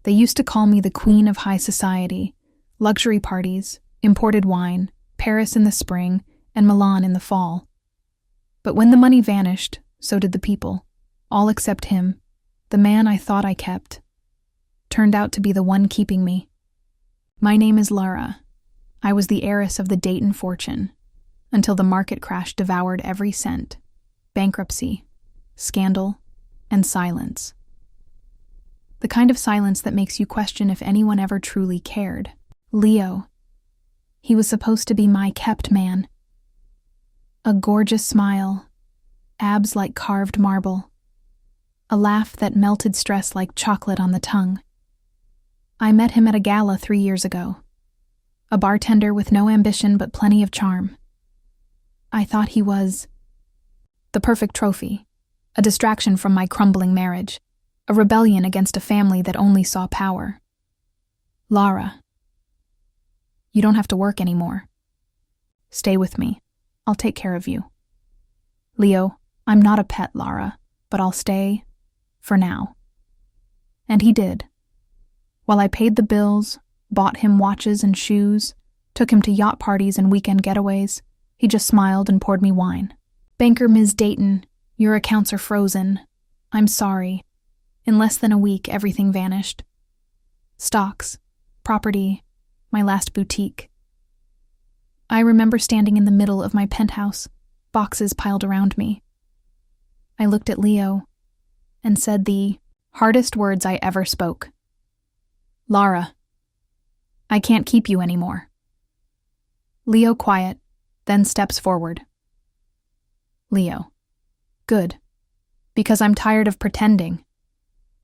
They used to call me the queen of high society, luxury parties, imported wine, Paris in the spring, and Milan in the fall. But when the money vanished, so did the people, all except him, the man I thought I kept. Turned out to be the one keeping me. My name is Lara. I was the heiress of the Dayton fortune, until the market crash devoured every cent. Bankruptcy, scandal, and silence. The kind of silence that makes you question if anyone ever truly cared. Leo. He was supposed to be my kept man. A gorgeous smile, abs like carved marble, a laugh that melted stress like chocolate on the tongue. I met him at a gala 3 years ago. A bartender with no ambition but plenty of charm. I thought he was the perfect trophy, a distraction from my crumbling marriage, a rebellion against a family that only saw power. Lara, you don't have to work anymore. Stay with me. I'll take care of you. Leo, I'm not a pet, Lara, but I'll stay for now. And he did. While I paid the bills, bought him watches and shoes, took him to yacht parties and weekend getaways, he just smiled and poured me wine. Banker Ms. Dayton, your accounts are frozen. I'm sorry. In less than a week, everything vanished. Stocks, property, my last boutique. I remember standing in the middle of my penthouse, boxes piled around me. I looked at Leo and said the hardest words I ever spoke. Lara, I can't keep you anymore. Leo quiet, then steps forward. Leo, good, because I'm tired of pretending.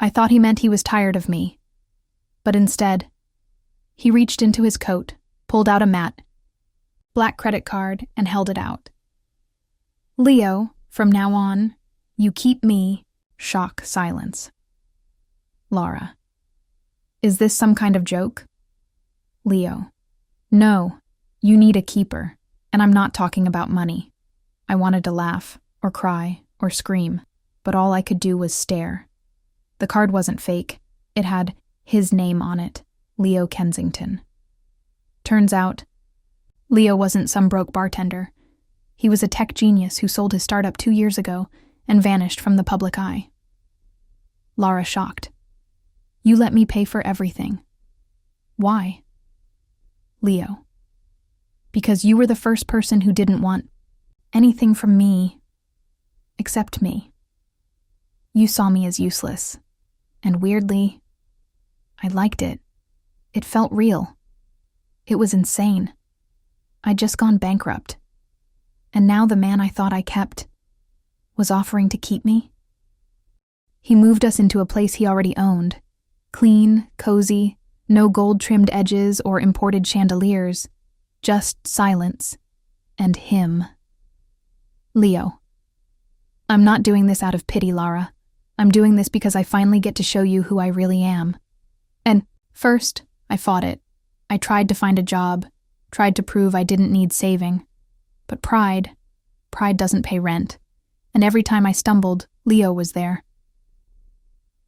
I thought he meant he was tired of me, but instead, he reached into his coat, pulled out a matte, black credit card, and held it out. Leo, from now on, you keep me. Shock silence. Lara, is this some kind of joke? Leo, no, you need a keeper, and I'm not talking about money. I wanted to laugh, or cry, or scream, but all I could do was stare. The card wasn't fake. It had his name on it, Leo Kensington. Turns out, Leo wasn't some broke bartender. He was a tech genius who sold his startup 2 years ago and vanished from the public eye. Lara shocked. You let me pay for everything. Why? Leo. Because you were the first person who didn't want anything from me except me. You saw me as useless. And weirdly, I liked it. It felt real. It was insane. I'd just gone bankrupt. And now the man I thought I kept was offering to keep me. He moved us into a place he already owned. Clean, cozy, no gold-trimmed edges or imported chandeliers. Just silence. And him. Leo. I'm not doing this out of pity, Lara. I'm doing this because I finally get to show you who I really am. And first, I fought it. I tried to find a job, tried to prove I didn't need saving. But pride doesn't pay rent. And every time I stumbled, Leo was there.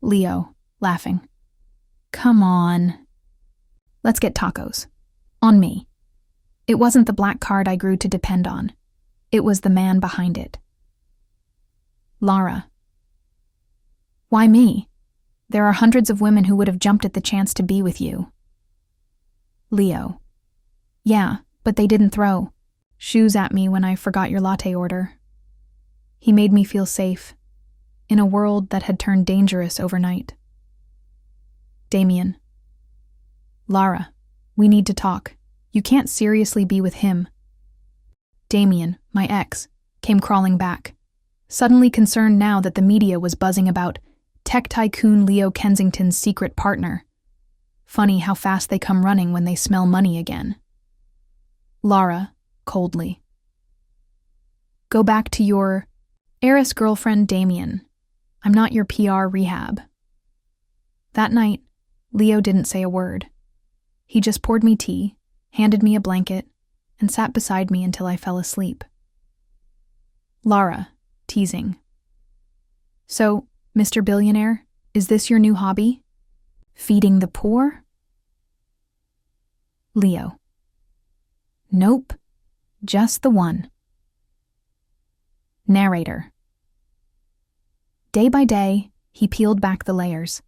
Leo, laughing. Come on. Let's get tacos. On me. It wasn't the black card I grew to depend on. It was the man behind it. Lara. Why me? There are hundreds of women who would have jumped at the chance to be with you. Leo. Yeah, but they didn't throw shoes at me when I forgot your latte order. He made me feel safe, in a world that had turned dangerous overnight. Damien. Lara, we need to talk. You can't seriously be with him. Damien, my ex, came crawling back, suddenly concerned now that the media was buzzing about tech tycoon Leo Kensington's secret partner. Funny how fast they come running when they smell money again. Lara, coldly. Go back to your heiress girlfriend, Damien. I'm not your PR rehab. That night, Leo didn't say a word. He just poured me tea, handed me a blanket, and sat beside me until I fell asleep. Lara, teasing. So, Mr. Billionaire, is this your new hobby? Feeding the poor? Leo. Nope, just the one. Narrator. Day by day, he peeled back the layers.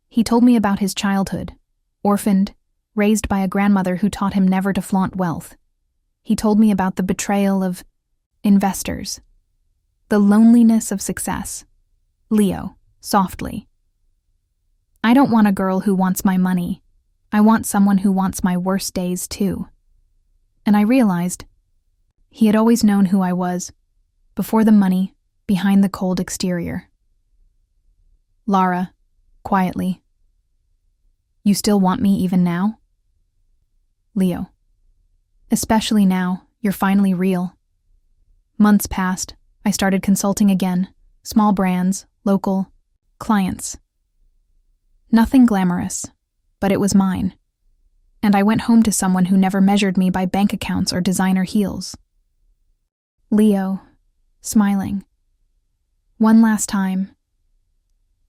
He told me about his childhood, orphaned, raised by a grandmother who taught him never to flaunt wealth. He told me about the betrayal of investors, the loneliness of success. Leo, softly. I don't want a girl who wants my money. I want someone who wants my worst days too. And I realized he had always known who I was, before the money, behind the cold exterior. Lara, quietly. You still want me even now? Leo. Especially now, you're finally real. Months passed, I started consulting again, small brands, local, clients. Nothing glamorous, but it was mine. And I went home to someone who never measured me by bank accounts or designer heels. Leo, smiling. One last time.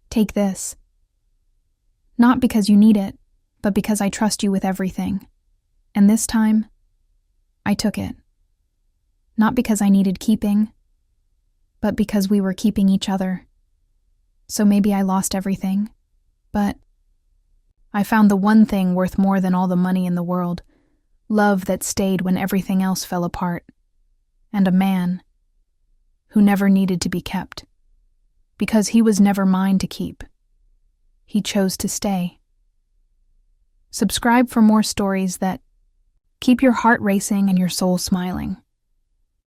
Take this. Not because you need it, but because I trust you with everything. And this time, I took it. Not because I needed keeping, but because we were keeping each other. So maybe I lost everything, but I found the one thing worth more than all the money in the world, love that stayed when everything else fell apart, and a man who never needed to be kept, because he was never mine to keep. He chose to stay. Subscribe for more stories that keep your heart racing and your soul smiling.